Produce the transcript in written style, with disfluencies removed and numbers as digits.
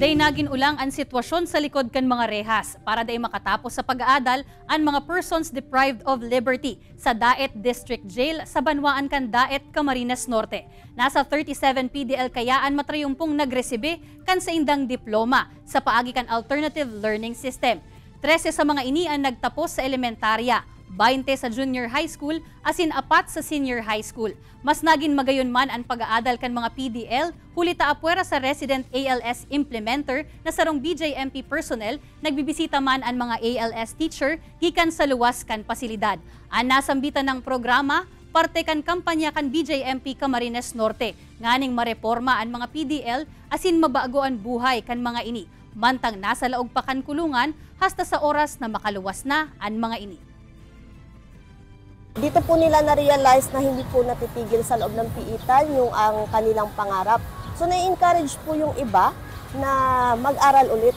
Day nagin ulang ang sitwasyon sa likod kan mga rehas para day makatapos sa pag-aadal ang mga persons deprived of liberty sa Daet District Jail sa Banwaan kan Daet, Camarines Norte. Nasa 37 PDL kayaan matrayumpong nagresibe kan sa indang diploma sa paagi kan alternative learning system. 13 sa mga ini ang nagtapos sa elementarya, 20 sa junior high school, asin 4 sa senior high school. Mas naging magayon man ang pag-aadal kan mga PDL, huli taapwera sa resident ALS implementer na sarong BJMP personnel, nagbibisita man ang mga ALS teacher gikan sa luwas kan pasilidad. Ang nasambitan ng programa, parte kan kampanya kan BJMP Camarines Norte, nganing mareforma ang mga PDL asin mabago ang buhay kan mga ini. Mantang nasa laog pa kan kulungan, hasta sa oras na makaluwas na ang mga ini. Dito po nila na-realize na hindi po natitigil sa loob ng piitan yung ang kanilang pangarap. So na-encourage po yung iba na mag-aral ulit.